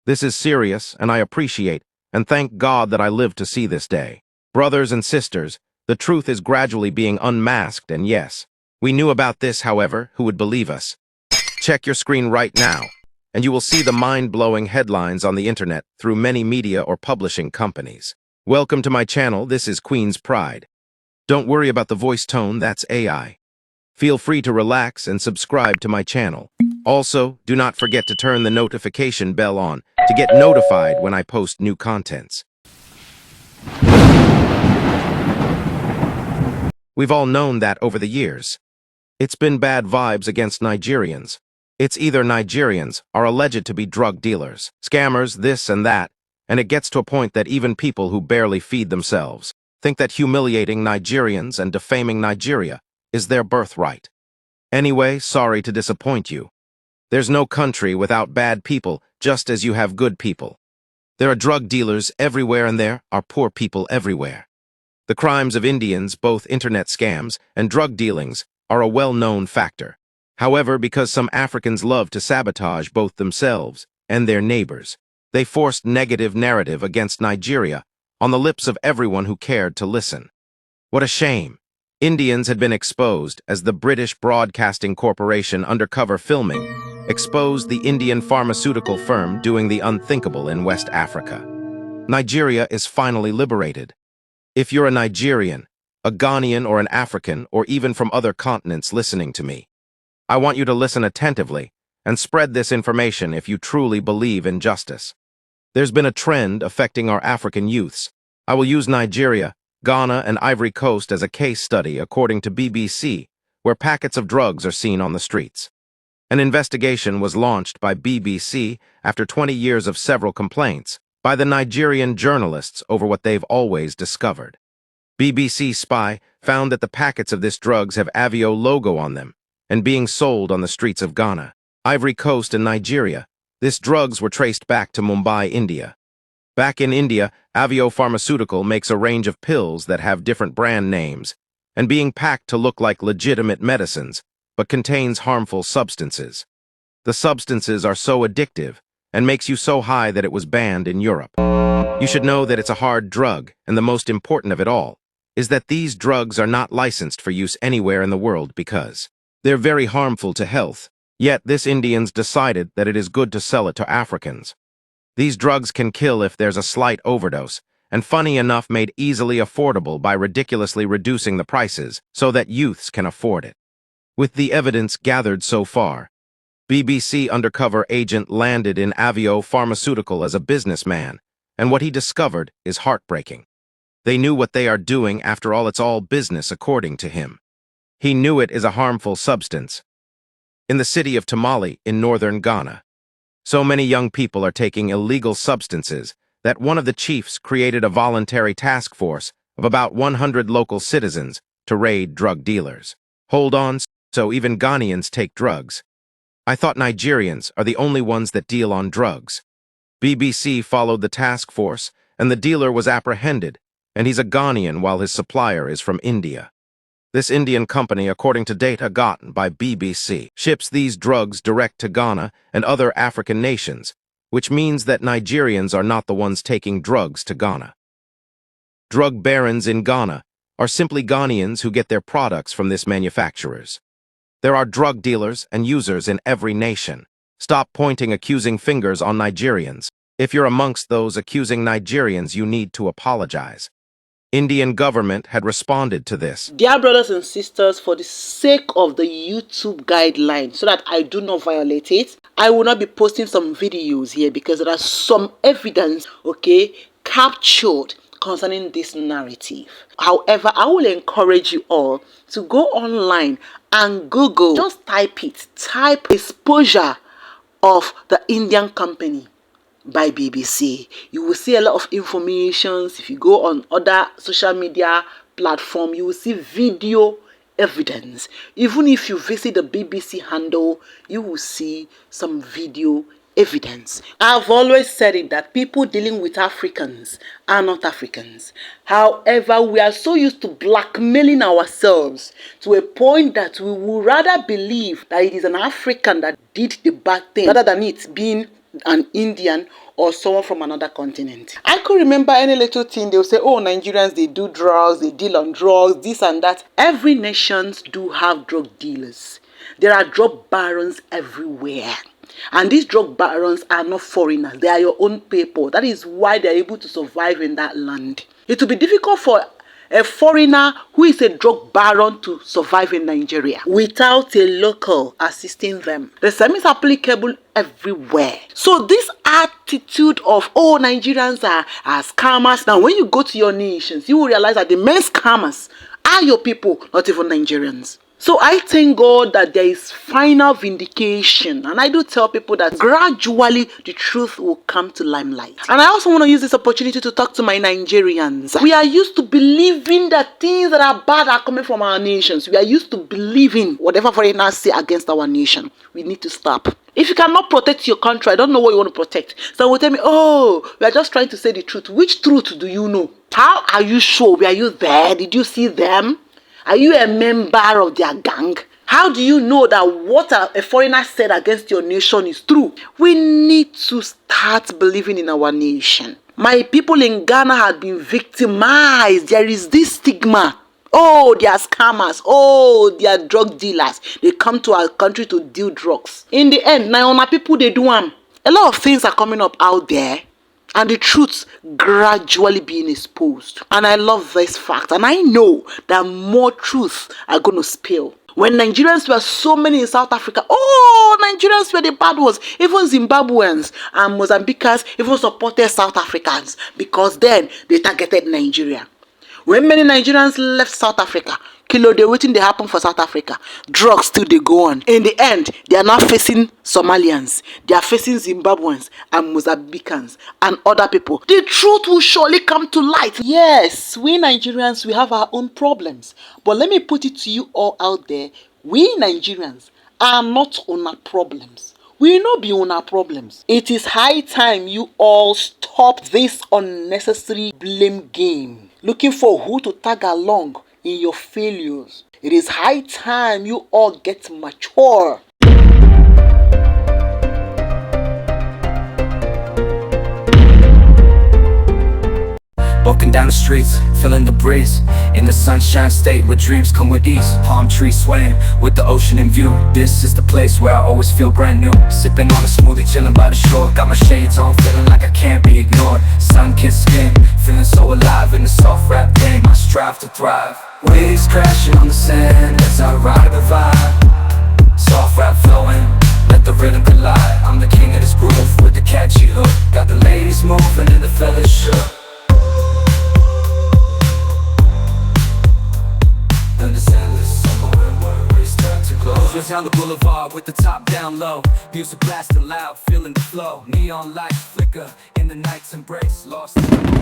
This is serious, and I appreciate and thank God that I lived to see this day. Brothers and sisters, the truth is gradually being unmasked, and yes, we knew about this, however, who would believe us? Check your screen right now, and you will see the mind-blowing headlines on the internet through many media or publishing companies. Welcome to my channel, this is Qinspride. Don't worry about the voice tone, that's AI. Feel free to relax and subscribe to my channel. Also, do not forget to turn the notification bell on to get notified when I post new contents. We've all known that over the years. It's been bad vibes against Nigerians. It's either Nigerians are alleged to be drug dealers, scammers, this and that, and it gets to a point that even people who barely feed themselves think that humiliating Nigerians and defaming Nigeria is their birthright. Anyway, sorry to disappoint you. There's no country without bad people, just as you have good people. There are drug dealers everywhere and there are poor people everywhere. The crimes of Indians, both internet scams and drug dealings, are a well-known factor. However, because some Africans love to sabotage both themselves and their neighbors, they forced negative narrative against Nigeria on the lips of everyone who cared to listen. What a shame! Indians had been exposed as the British Broadcasting Corporation undercover filming exposed the Indian pharmaceutical firm doing the unthinkable in West Africa. Nigeria is finally liberated. If you're a Nigerian, a Ghanaian or an African, or even from other continents listening to me, I want you to listen attentively and spread this information if you truly believe in justice. There's been a trend affecting our African youths. I will use Nigeria, Ghana, and Ivory Coast as a case study according to BBC, where packets of drugs are seen on the streets. An investigation was launched by BBC after 20 years of several complaints by the Nigerian journalists over what they've always discovered. BBC spy found that the packets of this drugs have Avio logo on them and being sold on the streets of Ghana, Ivory Coast, and Nigeria. These drugs were traced back to Mumbai, India. Back in India, Avio Pharmaceutical makes a range of pills that have different brand names and being packed to look like legitimate medicines, but contains harmful substances. The substances are so addictive and makes you so high that it was banned in Europe. You should know that it's a hard drug, and the most important of it all is that these drugs are not licensed for use anywhere in the world because they're very harmful to health. Yet this Indians decided that it is good to sell it to Africans. These drugs can kill if there's a slight overdose, and funny enough made easily affordable by ridiculously reducing the prices so that youths can afford it. With the evidence gathered so far, BBC undercover agent landed in Avio Pharmaceutical as a businessman, and what he discovered is heartbreaking. They knew what they are doing, after all it's all business according to him. He knew it is a harmful substance. In the city of Tamale in northern Ghana, so many young people are taking illegal substances that one of the chiefs created a voluntary task force of about 100 local citizens to raid drug dealers. Hold on, so even Ghanaians take drugs. I thought Nigerians are the only ones that deal on drugs. BBC followed the task force, and the dealer was apprehended, and he's a Ghanaian while his supplier is from India. This Indian company, according to data gotten by BBC, ships these drugs direct to Ghana and other African nations, which means that Nigerians are not the ones taking drugs to Ghana. Drug barons in Ghana are simply Ghanaians who get their products from these manufacturers. There are drug dealers and users in every nation. Stop pointing accusing fingers on Nigerians. If you're amongst those accusing Nigerians, you need to apologize. Indian government had responded to this. Dear brothers and sisters, for the sake of the YouTube guidelines, so that I do not violate it, I will not be posting some videos here because there are some evidence, captured concerning this narrative. However, I will encourage you all to go online and Google, just type exposure of the Indian company by BBC. You will see a lot of information. If you go on other social media platform, you will see video evidence. Even if you visit the BBC handle, you will see some video evidence. I've always said it that people dealing with Africans are not Africans. However, we are so used to blackmailing ourselves to a point that we would rather believe that it is an African that did the bad thing rather than it being an Indian or someone from another continent. I could remember any little thing, they'll say, oh, Nigerians, they do drugs, they deal on drugs, this and that. Every nations do have drug dealers. There are drug barons everywhere. And these drug barons are not foreigners. They are your own people. That is why they are able to survive in that land. It will be difficult for a foreigner who is a drug baron to survive in Nigeria without a local assisting them. The same is applicable everywhere. So this attitude of, oh, Nigerians are scammers. Now, when you go to your nations, you will realize that the main scammers are your people, not even Nigerians. So I thank God that there is final vindication. And I do tell people that gradually the truth will come to limelight. And I also want to use this opportunity to talk to my Nigerians. We are used to believing that things that are bad are coming from our nations. We are used to believing whatever foreigners say against our nation. We need to stop. If you cannot protect your country, I don't know what you want to protect. Some will tell me, oh, we are just trying to say the truth. Which truth do you know? How are you sure? Were you there? Did you see them? Are you a member of their gang? How do you know that what a foreigner said against your nation is true? We need to start believing in our nation. My people in Ghana have been victimized. There is this stigma. Oh, they are scammers. Oh, they are drug dealers. They come to our country to deal drugs. In the end, now my people, they do them. A lot of things are coming up out there. And the truths gradually being exposed. And I love this fact. And I know that more truths are going to spill. When Nigerians were so many in South Africa, oh, Nigerians were the bad ones. Even Zimbabweans and Mozambicans even supported South Africans because then they targeted Nigeria. When many Nigerians left South Africa, they waiting they happen for South Africa. Drugs still they go on. In the end, they are now facing Somalians, they are facing Zimbabweans and Mozambicans and other people. The truth will surely come to light. Yes, we Nigerians, we have our own problems. But let me put it to you all out there. We Nigerians are not on our problems. We will not be on our problems. It is high time you all stop this unnecessary blame game. Looking for who to tag along in your failures. It is high time you all get mature. Walking down the streets, feeling the breeze. In the sunshine state where dreams come with ease. Palm trees swaying with the ocean in view. This is the place where I always feel brand new. Sipping on a smoothie, chilling by the shore. Got my shades on, feeling like I can't be ignored. Sun-kissed skin, feeling so alive in the soft rap game. I strive to thrive. Waves crashing on the sand as I ride the vibe. Soft rap flowing, let the rhythm collide. I'm the king of this groove with the catchy hook. Got the ladies moving and the fellas shook. Just down the boulevard with the top down low. Music blasting loud, feeling the flow. Neon lights flicker in the night's embrace. Lost in the